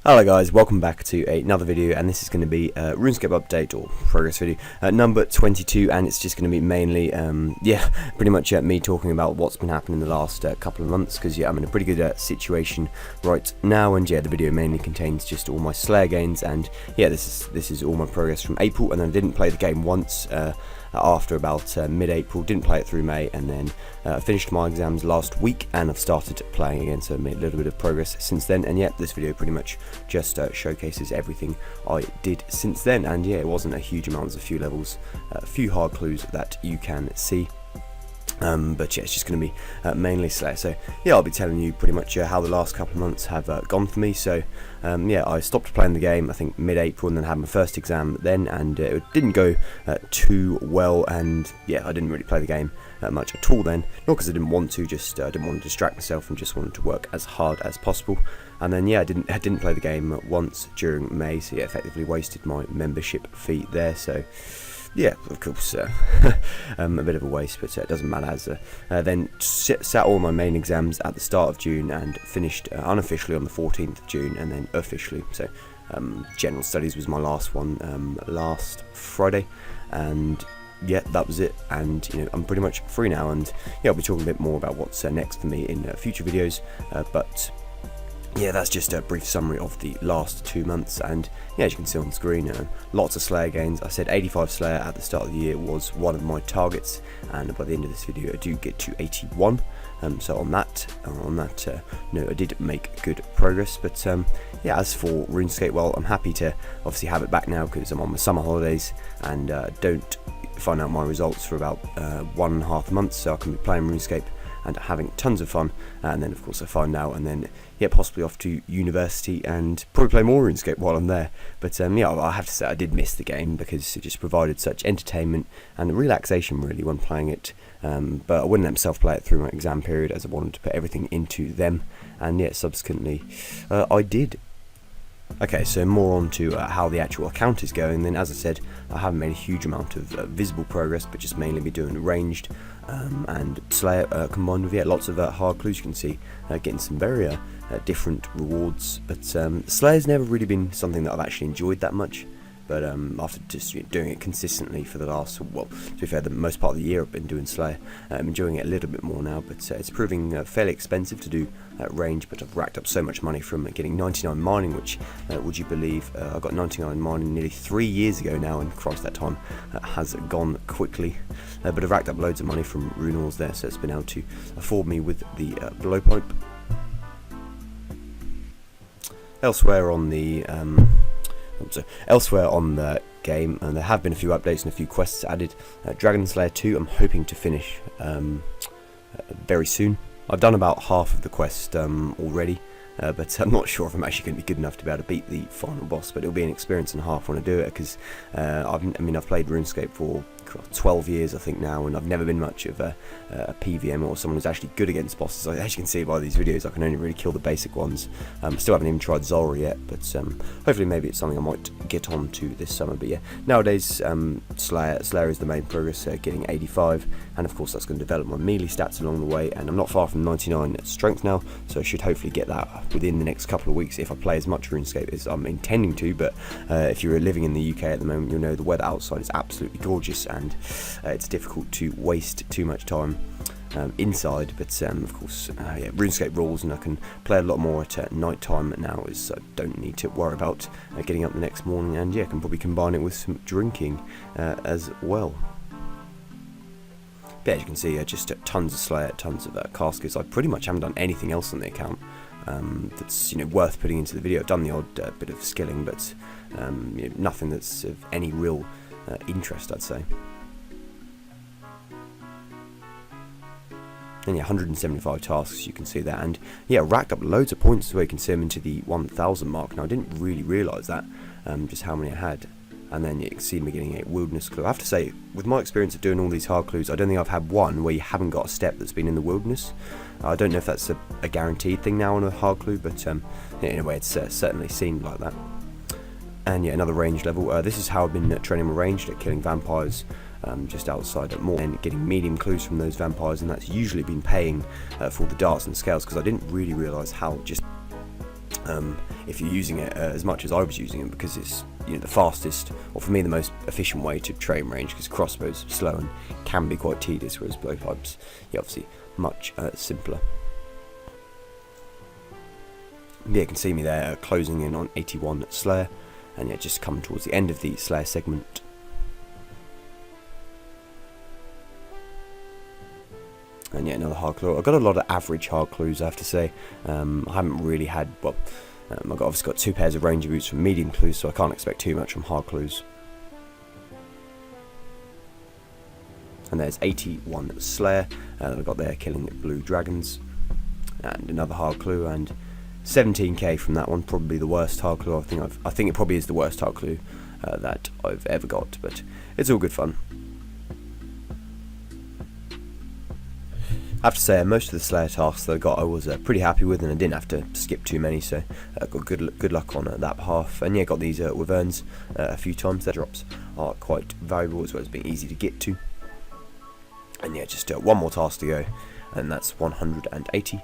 Hello guys, welcome back to another video, and this is going to be a RuneScape update or progress video number 22, and it's just going to be mainly pretty much me talking about what's been happening in the last couple of months, because I'm in a pretty good situation right now, and the video mainly contains just all my Slayer gains, and this is all my progress from April. And then I didn't play the game once after about mid-April, didn't play it through May, and then I finished my exams last week and I've started playing again, so I made a little bit of progress since then. And this video pretty much just showcases everything I did since then. And it wasn't a huge amount, there's a few levels, a few hard clues that you can see. But it's just going to be mainly Slayer. So I'll be telling you pretty much how the last couple of months have gone for me. So I stopped playing the game I think mid-April, and then had my first exam then, and it didn't go too well, and I didn't really play the game much at all then, not because I didn't want to, just didn't want to distract myself and just wanted to work as hard as possible. And then I didn't play the game once during May, so effectively wasted my membership fee there. So of course, a bit of a waste, but it doesn't matter. As then sat all my main exams at the start of June and finished unofficially on the 14th of June, and then officially. So general studies was my last one last Friday, and that was it. And I'm pretty much free now, and I'll be talking a bit more about what's next for me in future videos. But that's just a brief summary of the last 2 months, and as you can see on the screen, lots of Slayer gains. I said 85 Slayer at the start of the year was one of my targets, and by the end of this video I do get to 81. So on that, I did make good progress. But as for RuneScape, well, I'm happy to obviously have it back now, because I'm on my summer holidays and don't find out my results for about 1.5 months, so I can be playing RuneScape and having tons of fun. And then of course I find out, and then possibly off to university and probably play more RuneScape while I'm there. But I have to say I did miss the game, because it just provided such entertainment and relaxation really when playing it. But I wouldn't let myself play it through my exam period, as I wanted to put everything into them, and subsequently I did. Okay, so more on to how the actual account is going. Then, as I said, I haven't made a huge amount of visible progress, but just mainly be doing ranged and Slayer combined with lots of hard clues. You can see getting some very different rewards. But Slayer's never really been something that I've actually enjoyed that much. But after just doing it consistently for the last, well, to be fair, the most part of the year I've been doing Slayer, I'm enjoying it a little bit more now. But it's proving fairly expensive to do range, but I've racked up so much money from getting 99 mining, which, would you believe, I got 99 mining nearly 3 years ago now, and Christ, that time has gone quickly. But I've racked up loads of money from Runeals there, so it's been able to afford me with the blowpipe. Elsewhere on the game, and there have been a few updates and a few quests added. Dragon Slayer 2 I'm hoping to finish very soon. I've done about half of the quest already, but I'm not sure if I'm actually going to be good enough to be able to beat the final boss, but it'll be an experience and a half when I do it, because I've played RuneScape for 12 years I think now, and I've never been much of a PVM or someone who's actually good against bosses. As you can see by these videos, I can only really kill the basic ones. Still haven't even tried Zora yet, but hopefully maybe it's something I might get on to this summer. But nowadays Slayer is the main progress, getting 85, and of course that's going to develop my melee stats along the way, and I'm not far from 99 strength now, so I should hopefully get that within the next couple of weeks if I play as much RuneScape as I'm intending to. But if you're living in the UK at the moment, you'll know the weather outside is absolutely gorgeous, and it's difficult to waste too much time inside. But of course RuneScape rules, and I can play a lot more at night time now, as I don't need to worry about getting up the next morning, and I can probably combine it with some drinking as well. But as you can see, just tons of Slayer, tons of caskets. I pretty much haven't done anything else on the account that's worth putting into the video. I've done the odd bit of skilling, but nothing that's of any real interest, I'd say. And 175 tasks, you can see that, and racked up loads of points where you can see them into the 1000 mark. Now I didn't really realise that, just how many I had. And then you can see me getting a wilderness clue. I have to say, with my experience of doing all these hard clues, I don't think I've had one where you haven't got a step that's been in the wilderness. I don't know if that's a guaranteed thing now on a hard clue, but in a way it's certainly seemed like that. And another range level. This is how I've been training my ranged, at killing vampires just outside at more, and getting medium clues from those vampires, and that's usually been paying for the darts and scales, because I didn't really realise how just if you're using it as much as I was using it, because it's the fastest, or for me the most efficient way to train range, because crossbows are slow and can be quite tedious, whereas blowpipes, obviously much simpler. You can see me there closing in on 81 Slayer, and just coming towards the end of the Slayer segment. And another hard clue. I've got a lot of average hard clues, I have to say. I haven't really had, I've obviously got 2 pairs of ranger boots from medium clues, so I can't expect too much from hard clues. And there's 81 Slayer that I've got there, killing blue dragons. And another hard clue, and 17k from that one, probably the worst hard clue I think it probably is the worst hard clue that I've ever got, but it's all good fun. I have to say, most of the Slayer tasks that I got I was pretty happy with, and I didn't have to skip too many, so got good luck on that behalf. And got these wyverns a few times. Their drops are quite valuable, as well as being easy to get to. And just one more task to go, and that's 180.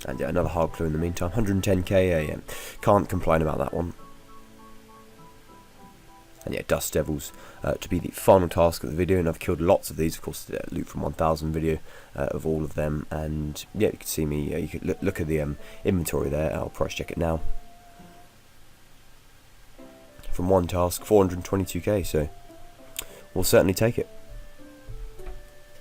And another hard clue in the meantime, 110k. Can't complain about that one. And Dust Devils to be the final task of the video, and I've killed lots of these, of course, the loot from 1000 video of all of them. And you can see me, you can look at the inventory there. I'll price check it now. From one task, 422k, so we'll certainly take it.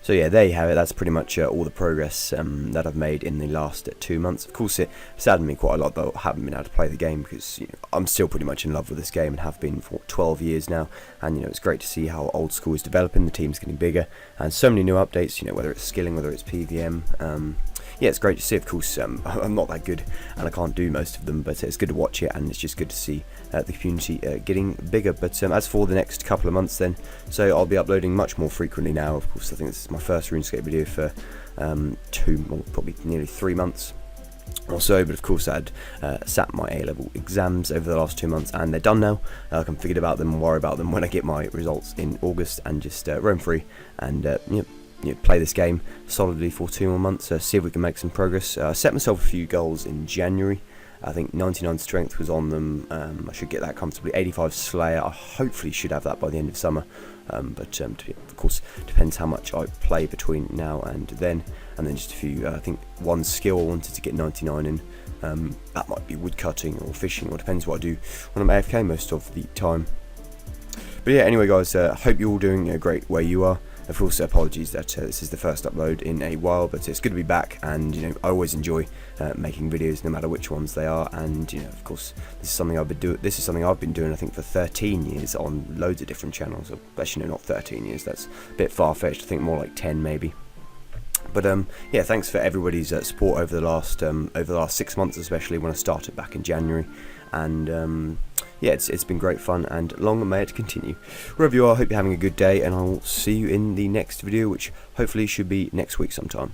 So there you have it. That's pretty much all the progress that I've made in the last 2 months. Of course, it saddened me quite a lot that I haven't been able to play the game, because I'm still pretty much in love with this game and have been for 12 years now. And it's great to see how old school is developing. The team's getting bigger, and so many new updates. Whether it's skilling, whether it's PVM. It's great to see. Of course, I'm not that good and I can't do most of them, but it's good to watch it, and it's just good to see the community getting bigger. But as for the next couple of months then, so I'll be uploading much more frequently now. Of course, I think this is my first RuneScape video for 2 or probably nearly 3 months or so, but of course I'd sat my A-level exams over the last 2 months, and they're done now. I can forget about them and worry about them when I get my results in August, and just roam free and play this game solidly for 2 more months, see if we can make some progress. I set myself a few goals in January. I think 99 strength was on them. I should get that comfortably. 85 Slayer, I hopefully should have that by the end of summer, but of course depends how much I play between now and then. And then just a few, I think one skill I wanted to get 99 in. That might be woodcutting or fishing, or depends what I do when I'm AFK most of the time. But anyway guys, hope you're all doing great where you are. Of course, apologies that this is the first upload in a while, but it's good to be back, and I always enjoy making videos, no matter which ones they are. And of course, this is something I've been doing I think for 13 years on loads of different channels. Or actually, no, not 13 years. That's a bit far-fetched. I think more like 10 maybe. But thanks for everybody's support over the last 6 months, especially when I started back in January. And it's been great fun, and long may it continue. Wherever you are, I hope you're having a good day, and I will see you in the next video, which hopefully should be next week sometime.